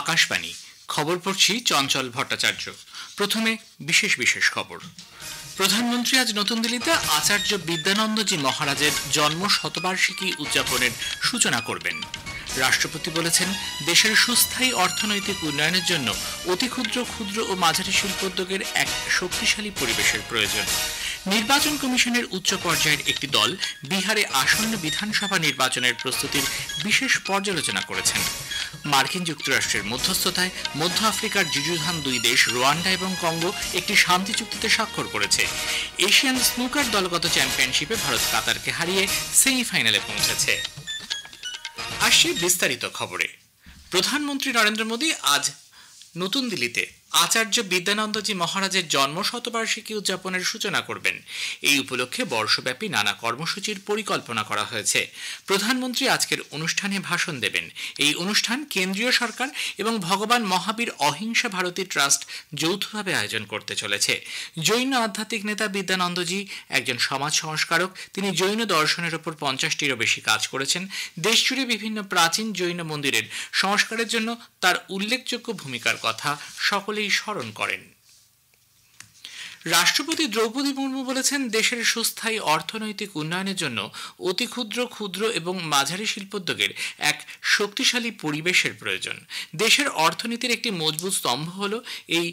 আকাশবাণী খবর পড়ছি চঞ্চল ভট্টাচার্য। প্রথমে বিশেষ বিশেষ খবর। প্রধানমন্ত্রী আজ নতুন দিল্লিতে আচার্য বিদ্যানন্দজি মহারাজের জন্ম শতবার্ষিকী উদযাপনের সূচনা করবেন। রাষ্ট্রপতি বলেছেন, দেশের সুস্থায়ী অর্থনৈতিক উন্নয়নের জন্য অতি ক্ষুদ্র ক্ষুদ্র ও মাঝারি শিল্পোদ্যোগের এক শক্তিশালী পরিবেশের প্রয়োজন। নির্বাচন কমিশনের উচ্চ পর্যায়ের একটি দল বিহারে আসন্ন বিধানসভা নির্বাচনের প্রস্তুতির বিশেষ পর্যালোচনা করেছেন। মার্কিন যুক্তরাষ্ট্রের মধ্যস্থতায় মধ্য আফ্রিকার যুযুধান দুই দেশ রুয়ান্ডা এবং কঙ্গো একটি শান্তি চুক্তিতে স্বাক্ষর করেছে। এশিয়ান স্নুকার দলগত চ্যাম্পিয়নশিপে ভারত কাতারকে হারিয়ে সেমিফাইনালে পৌঁছেছে। আসছে বিস্তারিত খবরে। প্রধানমন্ত্রী নরেন্দ্র মোদী আজ নতুন দিল্লিতে আচার্য বিদ্যানন্দজি মহারাজের জন্ম শতবার্ষিকী উদযাপনের সূচনা করবেন। এই উপলক্ষে বর্ষব্যাপী নানা কর্মসূচির পরিকল্পনা করা হয়েছে। প্রধানমন্ত্রী আজকের অনুষ্ঠানে ভাষণ দেবেন। এই অনুষ্ঠান কেন্দ্রীয় সরকার এবং ভগবান মহাবীর অহিংসা ভারতী ট্রাস্ট যৌথভাবে আয়োজন করতে চলেছে। জৈন আধ্যাত্মিক নেতা বিদ্যানন্দজি একজন সমাজ সংস্কারক। তিনি জৈন দর্শনের ওপর 50টিরও বেশি কাজ করেছেন। দেশজুড়ে বিভিন্ন প্রাচীন জৈন মন্দিরের সংস্কারের জন্য তার উল্লেখযোগ্য ভূমিকার কথা সকলে স্মরণ করেন। রাষ্ট্রপতি দ্রৌপদী মুর্মু বলেছেন, দেশের সুস্থায়ী অর্থনৈতিক উন্নয়নের জন্য অতি ক্ষুদ্র ক্ষুদ্র এবং মাঝারি শিল্পোদ্যোগের এক শক্তিশালী পরিবেশের প্রয়োজন। দেশের অর্থনীতির একটি মজবুত স্তম্ভ হল এই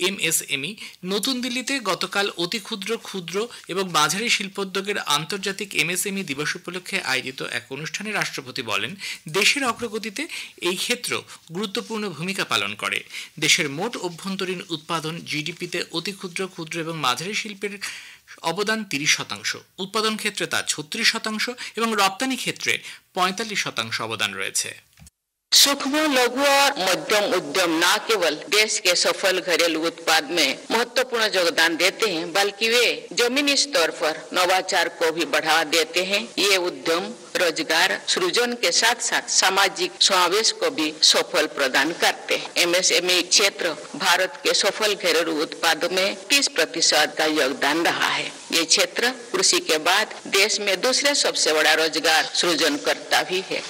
এমএসএমই। নতুন দিল্লিতে গতকাল অতি ক্ষুদ্র ক্ষুদ্র এবং মাঝারি শিল্পোদ্যোগের আন্তর্জাতিক এমএসএমই দিবস উপলক্ষে আয়োজিত এক অনুষ্ঠানে রাষ্ট্রপতি বলেন, দেশের অগ্রগতিতে এই ক্ষেত্র গুরুত্বপূর্ণ ভূমিকা পালন করে। দেশের মোট অভ্যন্তরীণ উৎপাদন জিডিপিতে অতি ক্ষুদ্র ক্ষুদ্র এবং মাঝারি শিল্পের অবদান 30%, উৎপাদন ক্ষেত্রে তা 36% এবং রপ্তানি ক্ষেত্রে 45% অবদান রয়েছে। सूक्ष्म लघु और मध्यम उद्यम न केवल देश के सफल घरेलू उत्पाद में महत्वपूर्ण योगदान देते हैं, बल्कि वे जमीनी स्तर पर नवाचार को भी बढ़ावा देते हैं। ये उद्यम रोजगार सृजन के साथ साथ सामाजिक समावेश को भी सफल प्रदान करते हैं। एमएसएमई क्षेत्र भारत के सफल घरेलू उत्पादों में 30% का योगदान रहा है। ये क्षेत्र कृषि के बाद देश में दूसरे सबसे बड़ा रोजगार सृजन करता भी है।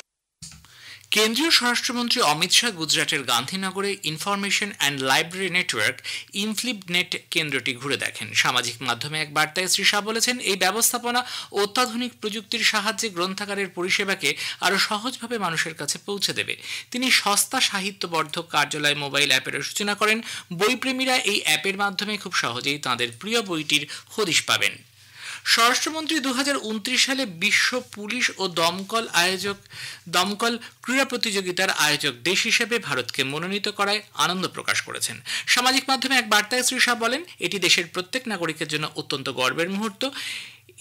কেন্দ্রীয় স্বরাষ্ট্রমন্ত্রী অমিত শাহ গুজরাটের গান্ধীনগরে ইনফরমেশন অ্যান্ড লাইব্রেরি নেটওয়ার্ক ইনফ্লিবনেট কেন্দ্রটি ঘুরে দেখেন। সামাজিক মাধ্যমে এক বার্তায় শ্রী শাহ বলেছেন, এই ব্যবস্থাপনা অত্যাধুনিক প্রযুক্তির সাহায্যে গ্রন্থাগারের পরিষেবাকে আরও সহজভাবে মানুষের কাছে পৌঁছে দেবে। তিনি সস্তা সাহিত্যবর্ধক কার্যালয় মোবাইল অ্যাপের সূচনা করেন। বইপ্রেমীরা এই অ্যাপের মাধ্যমে খুব সহজেই তাঁদের প্রিয় বইটির হদিশ পাবেন। স্বরাষ্ট্রমন্ত্রী 2029 সালে বিশ্ব পুলিশ ও দমকল ক্রীড়া প্রতিযোগিতার আয়োজক দেশ হিসেবে ভারতকে মনোনীত করায় আনন্দ প্রকাশ করেছেন। সামাজিক মাধ্যমে এক বার্তায় শ্রী শাহ বলেন, এটি দেশের প্রত্যেক নাগরিকের জন্য অত্যন্ত গর্বের মুহূর্ত।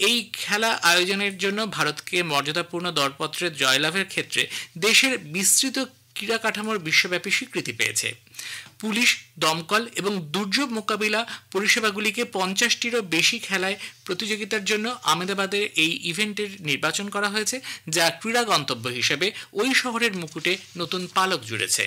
এই খেলা আয়োজনের জন্য ভারতকে মর্যাদাপূর্ণ দরপত্রের জয়লাভের ক্ষেত্রে দেশের বিস্তৃত ক্রীড়া কাঠামোর বিশ্বব্যাপী স্বীকৃতি পেয়েছে। পুলিশ, দমকল এবং দুর্যোগ মোকাবিলা পরিষেবাগুলিকে 50টিরও বেশি খেলায় প্রতিযোগিতার জন্য আহমেদাবাদের এই ইভেন্টের নির্বাচন করা হয়েছে, যা ক্রীড়া গন্তব্য হিসেবে ওই শহরের মুকুটে নতুন পালক জুড়েছে।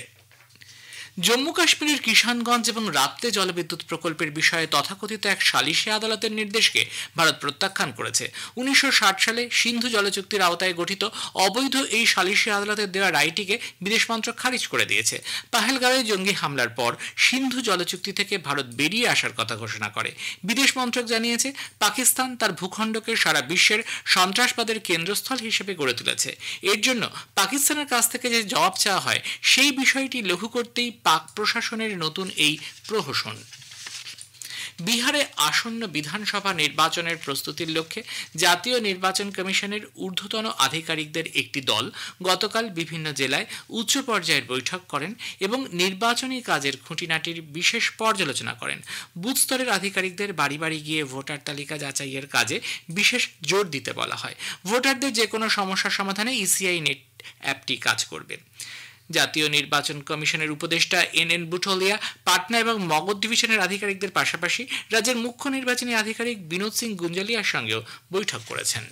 জম্মু কাশ্মীরের কিষানগঞ্জ এবং রাপ্তে জলবিদ্যুৎ প্রকল্পের বিষয়ে তথাকথিত এক সালিশি আদালতের নির্দেশকে ভারত প্রত্যাখ্যান করেছে। 1960 সালে সিন্ধু জলচুক্তির আওতায় গঠিত অবৈধ এই সালিশি আদালতের দেওয়া রায়টিকে বিদেশ মন্ত্রক খারিজ করে দিয়েছে। পাহেলগাঁওয়ে জঙ্গি হামলার পর সিন্ধু জলচুক্তি থেকে ভারত বেরিয়ে আসার কথা ঘোষণা করে। বিদেশ মন্ত্রক জানিয়েছে, পাকিস্তান তার ভূখণ্ডকে সারা বিশ্বের সন্ত্রাসবাদের কেন্দ্রস্থল হিসেবে গড়ে তুলেছে। এর জন্য পাকিস্তানের কাছ থেকে যে জবাব চাওয়া হয়, সেই বিষয়টি লঘু করতেই পাক প্রশাসনের নতুন এই প্রহসন। বিহারে আসন্ন বিধানসভা নির্বাচনের প্রস্তুতির লক্ষ্যে জাতীয় নির্বাচন কমিশনের ঊর্ধ্বতন আধিকারিকদের একটি দল গতকাল বিভিন্ন জেলায় উচ্চ পর্যায়ের বৈঠক করেন এবং নির্বাচনী কাজের খুঁটিনাটির বিশেষ পর্যালোচনা করেন। বুথ স্তরের আধিকারিকদের বাড়ি বাড়ি গিয়ে ভোটার তালিকা যাচাইয়ের কাজে বিশেষ জোর দিতে বলা হয়। ভোটারদের যে কোনো সমস্যার সমাধানে ইসিআই নেট অ্যাপটি কাজ করবে। জাতীয় নির্বাচন কমিশনের উপদেষ্টা এন বুটলিয়া পাটনা এবং মগধ ডিভিশনের আধিকারিকদের পাশাপাশি রাজ্যের মুখ্য নির্বাচনী আধিকারিক বিনোদ সিং গুঞ্জালিয়ার সঙ্গেও বৈঠক করেছেন।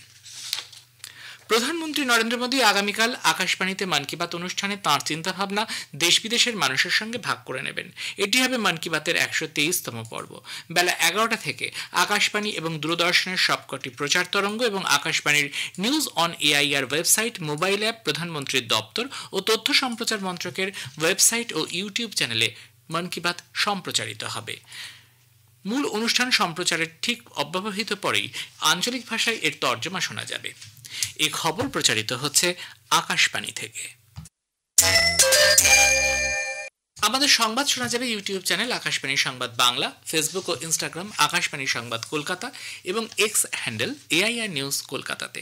প্রধানমন্ত্রী নরেন্দ্র মোদী আগামীকাল আকাশবাণীতে মন কি বাত অনুষ্ঠানে তাঁর চিন্তাভাবনা দেশ বিদেশের মানুষের সঙ্গে ভাগ করে নেবেন। এটি হবে মন কি বাতের 123তম পর্ব। বেলা 11টা থেকে আকাশবাণী এবং দূরদর্শনের সবকটি প্রচার তরঙ্গ এবং আকাশবাণীর news on AIR website, mobile app, প্রধানমন্ত্রীর দপ্তর ও তথ্য সম্প্রচার মন্ত্রকের ওয়েবসাইট ও ইউটিউব চ্যানেলে মন কি বাত সম্প্রচারিত হবে। মূল অনুষ্ঠান সম্প্রচারের ঠিক অব্যবহিত পরেই আঞ্চলিক ভাষায় এর তর্জমা শোনা যাবে। এই খবর প্রচারিত হচ্ছে আকাশবাণী থেকে। আমাদের সংবাদ শোনা যাবে ইউটিউব চ্যানেল আকাশবাণী সংবাদ বাংলা, ফেসবুক ও ইনস্টাগ্রাম আকাশবাণী সংবাদ কলকাতা এবং এক্স হ্যান্ডেল এআইআর নিউজ কলকাতাতে।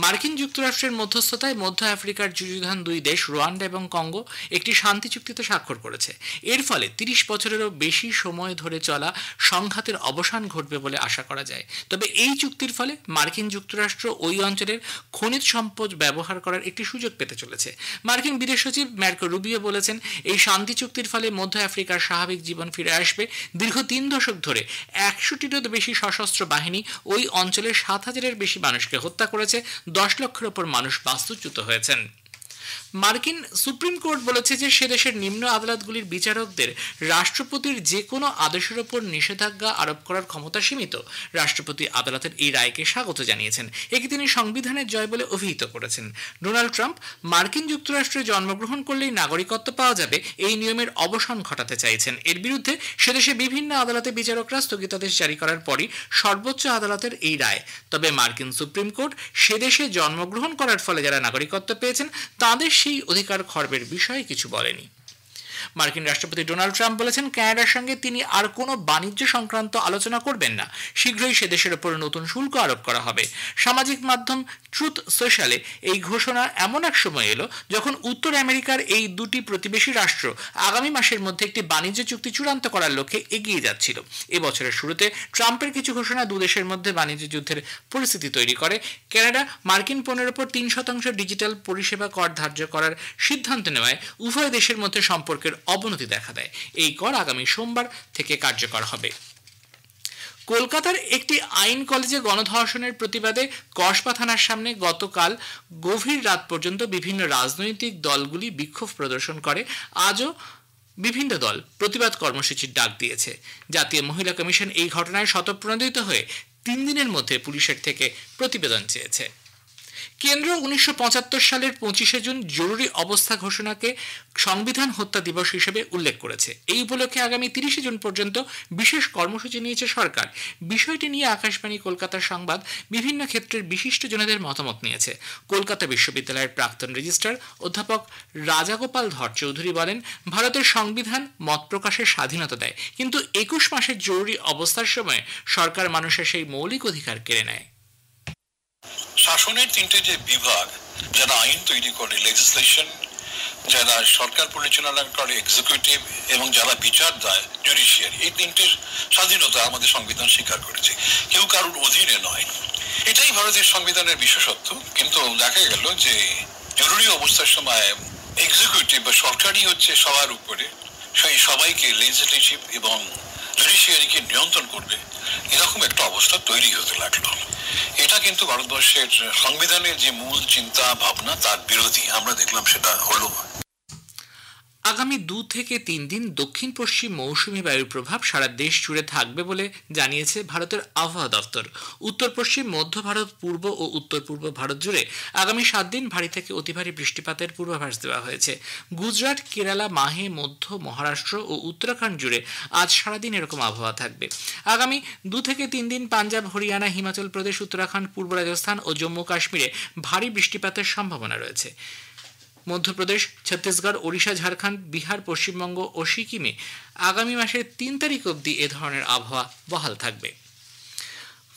মার্কিন যুক্তরাষ্ট্রের মধ্যস্থতায় মধ্য আফ্রিকার যুযুধান দুই দেশ রুয়ান্ডা এবং কঙ্গো একটি শান্তি চুক্তিতে স্বাক্ষর করেছে। এর ফলে 30 বছরেরও বেশি সময় ধরে চলা সংঘাতের অবসান ঘটবে বলে আশা করা যায়। তবে এই চুক্তির ফলে মার্কিন যুক্তরাষ্ট্র ওই অঞ্চলের খনিজ সম্পদ ব্যবহার করার একটি সুযোগ পেতে চলেছে। মার্কিন বিদেশ সচিব মার্কো রুবিও বলেছেন, এই শান্তি চুক্তির ফলে মধ্য আফ্রিকার স্বাভাবিক জীবন ফিরে আসবে। দীর্ঘ 3 দশক ধরে 100টিরও বেশি সশস্ত্র বাহিনী ওই অঞ্চলের 7,000-এর বেশি মানুষকে হত্যা করেছে। 10 লক্ষের ওপর মানুষ বাস্তুচ্যুত হয়েছেন। মার্কিন সুপ্রিম কোর্ট বলেছে যে সে দেশের নিম্ন আদালতগুলির বিচারকদের রাষ্ট্রপতির যে কোনো আদেশের ওপর নিষেধাজ্ঞা আরোপ করার ক্ষমতা সীমিত। রাষ্ট্রপতি আদালতের এই রায়কে স্বাগত জানিয়েছেন। একে তিনি সংবিধানের জয় বলে অভিহিত করেছেন। ডোনাল্ড ট্রাম্প মার্কিন যুক্তরাষ্ট্রে জন্মগ্রহণ করলেই নাগরিকত্ব পাওয়া যাবে এই নিয়মের অবসান ঘটাতে চাইছেন। এর বিরুদ্ধে সেদেশে বিভিন্ন আদালতে বিচারকরা স্থগিতাদেশ জারি করার পরই সর্বোচ্চ আদালতের এই রায়। তবে মার্কিন সুপ্রিম কোর্ট সেদেশে জন্মগ্রহণ করার ফলে যারা নাগরিকত্ব পেয়েছেন তাদের সেই অধিকার খর্বের বিষয়ে কিছু বলেনি। মার্কিন রাষ্ট্রপতি ডোনাল্ড ট্রাম্প বলেছেন, কানাডার সঙ্গে তিনি আর কোনো বাণিজ্য সংক্রান্ত আলোচনা করবেন না। শীঘ্রই সে দেশের উপর নতুন শুল্ক আরোপ করা হবে। সামাজিক মাধ্যম ট্রুথ সোশ্যালে এই ঘোষণা এমন এক সময় এলো যখন উত্তর আমেরিকার এই দুটি প্রতিবেশী রাষ্ট্র আগামী মাসের মধ্যে একটি বাণিজ্য চুক্তি চূড়ান্ত করার লক্ষ্যে এগিয়ে যাচ্ছিল। এবছরের শুরুতে ট্রাম্পের কিছু ঘোষণা দুদেশের মধ্যে বাণিজ্য যুদ্ধের পরিস্থিতি তৈরি করে। কানাডা মার্কিন পণ্যের উপর 3% ডিজিটাল পরিষেবা কর ধার্য করার সিদ্ধান্ত নেওয়ায় উভয় দেশের মধ্যে সম্পর্কের অবনতি দেখা দেয়। এই কর আগামী সোমবার থেকে কার্যকর হবে। কলকাতার একটি আইন কলেজে গণধর্ষণের প্রতিবাদে কসবা থানার সামনে গতকাল গভীর রাত পর্যন্ত বিভিন্ন রাজনৈতিক দলগুলি বিক্ষোভ প্রদর্শন করে। আজও বিভিন্ন দল প্রতিবাদ কর্মসূচির ডাক দিয়েছে। জাতীয় মহিলা কমিশন এই ঘটনায় স্বতঃপ্রণোদিত হয়ে 3 দিনের মধ্যে পুলিশের থেকে প্রতিবেদন চেয়েছে। কেন্দ্র 1975 সালের 25শে জুন জরুরি অবস্থা ঘোষণাকে সংবিধান হত্যা দিবস হিসেবে উল্লেখ করেছে। এই উপলক্ষে আগামী 30শে জুন পর্যন্ত বিশেষ কর্মসূচি নিয়েছে সরকার। বিষয়টি নিয়ে আকাশবাণী কলকাতার সংবাদ বিভিন্ন ক্ষেত্রের বিশিষ্ট জনেদের মতামত নিয়েছে। কলকাতা বিশ্ববিদ্যালয়ের প্রাক্তন রেজিস্ট্রার অধ্যাপক রাজাগোপাল ধর চৌধুরী বলেন, ভারতের সংবিধান মত প্রকাশের স্বাধীনতা দেয়, কিন্তু 21 মাসের জরুরি অবস্থার সময় সরকার মানুষের সেই মৌলিক অধিকার কেড়ে নেয়। শাসনের 3টে যে বিভাগ, যারা আইন তৈরি করে লেজিসলেশন, যারা সরকার পরিচালনা করে এক্সিকিউটিভ এবং যারা বিচার দেয় জুডিশিয়ারি, এই 3টের স্বাধীনতা আমাদের সংবিধান স্বীকার করেছে। কেউ কারোর অধীনে নয়। এটাই ভারতের সংবিধানের বিশেষত্ব। কিন্তু দেখা গেল যে জরুরি অবস্থার সময় এক্সিকিউটিভ বা সরকারই হচ্ছে সবার উপরে, সেই সবাইকে লেজিসলেটিভ এবং জুডিশিয়ারিকে নিয়ন্ত্রণ করবে, এরকম একটা অবস্থা তৈরি হতে লাগলো। এটা কিন্তু ভারতবর্ষের সংবিধানের যে মূল চিন্তা ভাবনা তার বিরোধী। আমরা দেখলাম সেটা হলো। আগামী 2 থেকে 3 দিন দক্ষিণ পশ্চিম মৌসুমী বায়ুর প্রভাব সারা দেশ জুড়ে থাকবে বলে জানিয়েছে ভারতের আবহাওয়া দপ্তর। উত্তর পশ্চিম মধ্য ভারত, পূর্ব ও উত্তর পূর্ব ভারত জুড়ে আগামী 7 দিন ভারী থেকে অতি ভারী বৃষ্টিপাতের পূর্বাভাস দেওয়া হয়েছে। গুজরাট, কেরালা, মাহে, মধ্য মহারাষ্ট্র ও উত্তরাখণ্ড জুড়ে আজ সারাদিন এরকম আবহাওয়া থাকবে। আগামী 2 থেকে 3 দিন পাঞ্জাব, হরিয়ানা, হিমাচল প্রদেশ, উত্তরাখণ্ড, পূর্ব রাজস্থান ও জম্মু কাশ্মীরে ভারী বৃষ্টিপাতের সম্ভাবনা রয়েছে। মধ্যপ্রদেশ, ছত্তিশগড়, ওড়িশা, ঝাড়খণ্ড, বিহার, পশ্চিমবঙ্গ ও সিকিমে আগামী মাসের 3 তারিখ অবধি এ ধরনের আবহাওয়া বহাল থাকবে।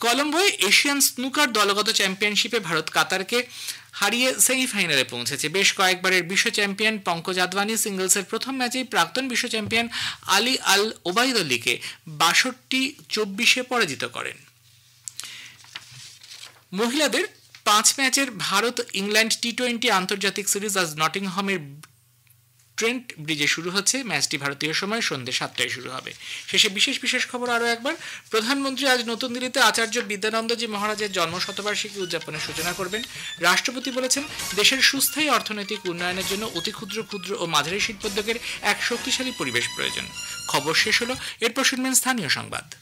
কলম্বোয় এশিয়ান স্নুকার দলগত চ্যাম্পিয়নশিপে ভারত কাতারকে হারিয়ে সেমিফাইনালে পৌঁছেছে। বেশ কয়েকবারের বিশ্ব চ্যাম্পিয়ন পঙ্কজ আদবানি সিঙ্গলসের প্রথম ম্যাচেই প্রাক্তন বিশ্ব চ্যাম্পিয়ন আলী আল ওবায়দুল্লিকে 62-24 পরাজিত করেন। মহিলাদের 5 ম্যাচের ভারত ইংল্যান্ড টি-20 আন্তর্জাতিক সিরিজ আজ নটিংহামের ট্রেন্ট ব্রিজে শুরু হচ্ছে। ম্যাচটি ভারতীয় সময় সন্ধ্যে 7টায় শুরু হবে। শেষে বিশেষ খবর আরও একবার। প্রধানমন্ত্রী আজ নতুন দিল্লিতে আচার্য বিদ্যানন্দজি মহারাজের জন্মশতবার্ষিকী উদযাপনের সূচনা করবেন। রাষ্ট্রপতি বলেছেন, দেশের সুস্থায়ী অর্থনৈতিক উন্নয়নের জন্য অতি ক্ষুদ্র ও মাঝারি শিল্পোদ্যোগের এক শক্তিশালী পরিবেশ প্রয়োজন। খবর শেষ হলো, এরপর শুনবেন স্থানীয় সংবাদ।